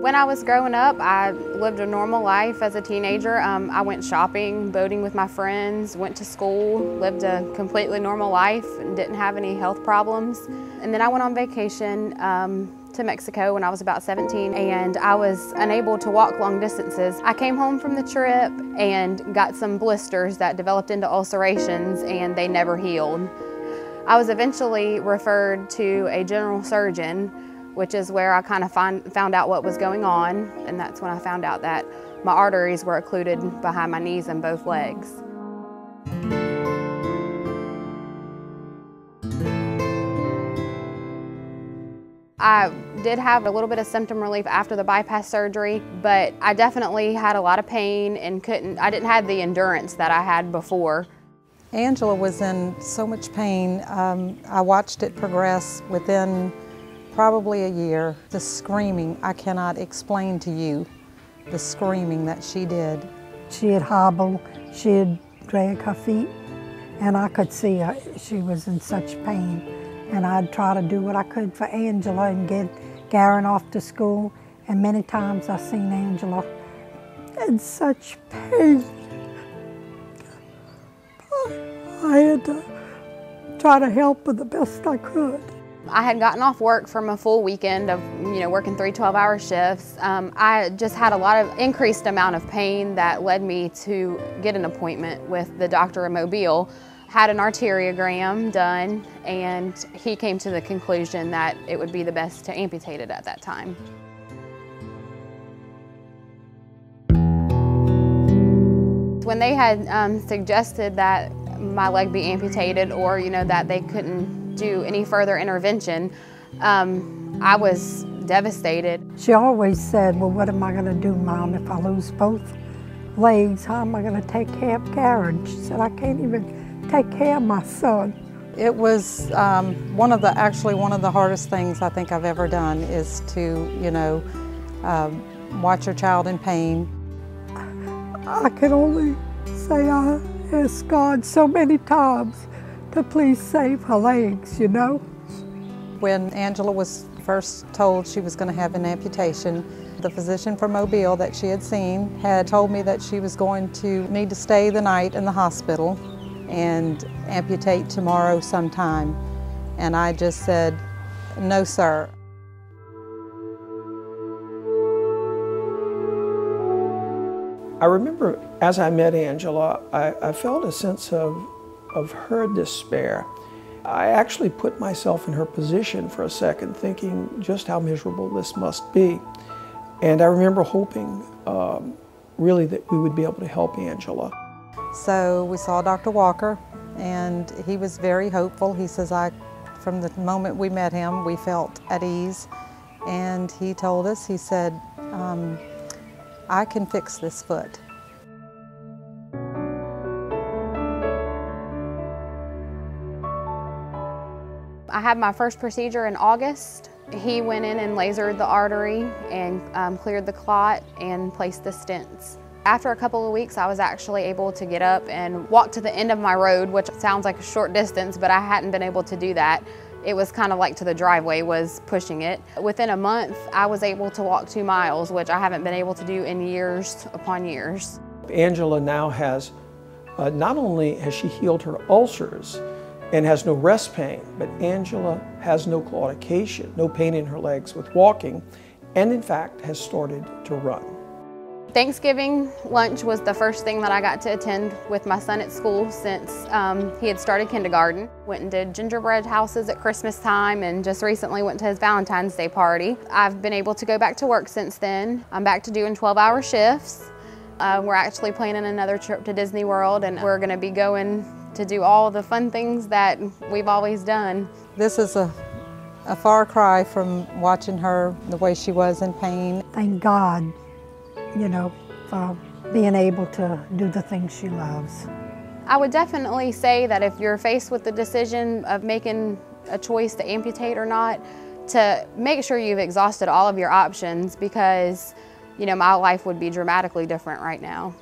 When I was growing up, I lived a normal life as a teenager. I went shopping, boating with my friends, went to school, lived a completely normal life and didn't have any health problems. And then I went on vacation to Mexico when I was about 17, and I was unable to walk long distances. I came home from the trip and got some blisters that developed into ulcerations, and they never healed. I was eventually referred to a general surgeon, which is where I kind of found out what was going on, and that's when I found out that my arteries were occluded behind my knees and both legs. I did have a little bit of symptom relief after the bypass surgery, but I definitely had a lot of pain and I didn't have the endurance that I had before. Angela was in so much pain. I watched it progress within probably a year. The screaming, I cannot explain to you the screaming that she did. She had hobbled, she'd drag her feet, and I could see her. She was in such pain. And I'd try to do what I could for Angela and get Garen off to school. And many times I seen Angela in such pain. I had to try to help her the best I could. I had gotten off work from a full weekend of working 3 12-hour shifts. I just had a lot of increased amount of pain that led me to get an appointment with the doctor in Mobile. Had an arteriogram done, and he came to the conclusion that it would be the best to amputate it at that time. When they had suggested that my leg be amputated, or that they couldn't do any further intervention, I was devastated. She always said, well, what am I going to do, Mom, if I lose both legs? How am I going to take care of Garen? She said, I can't even take care of my son. It was one of the hardest things I think I've ever done is to, watch your child in pain. I can only say I asked God so many times to please save her legs, When Angela was first told she was going to have an amputation, the physician from Mobile that she had seen had told me that she was going to need to stay the night in the hospital and amputate tomorrow sometime. And I just said, no, sir. I remember as I met Angela, I felt a sense of her despair. I actually put myself in her position for a second, thinking just how miserable this must be. And I remember hoping really that we would be able to help Angela. So we saw Dr. Walker, and he was very hopeful. He says, from the moment we met him, we felt at ease. And he told us, he said, I can fix this foot. I had my first procedure in August. He went in and lasered the artery and cleared the clot and placed the stents. After a couple of weeks, I was actually able to get up and walk to the end of my road, which sounds like a short distance, but I hadn't been able to do that. It was kind of like to the driveway was pushing it. Within a month, I was able to walk 2 miles, which I haven't been able to do in years upon years. Angela now has, not only has she healed her ulcers and has no rest pain, but Angela has no claudication, no pain in her legs with walking, and in fact has started to run. Thanksgiving lunch was the first thing that I got to attend with my son at school since he had started kindergarten. Went and did gingerbread houses at Christmas time, and just recently went to his Valentine's Day party. I've been able to go back to work since then. I'm back to doing 12-hour shifts. We're actually planning another trip to Disney World, and we're going to be going to do all the fun things that we've always done. This is a far cry from watching her the way she was in pain. Thank God, for being able to do the things she loves. I would definitely say that if you're faced with the decision of making a choice to amputate or not, to make sure you've exhausted all of your options, because my life would be dramatically different right now.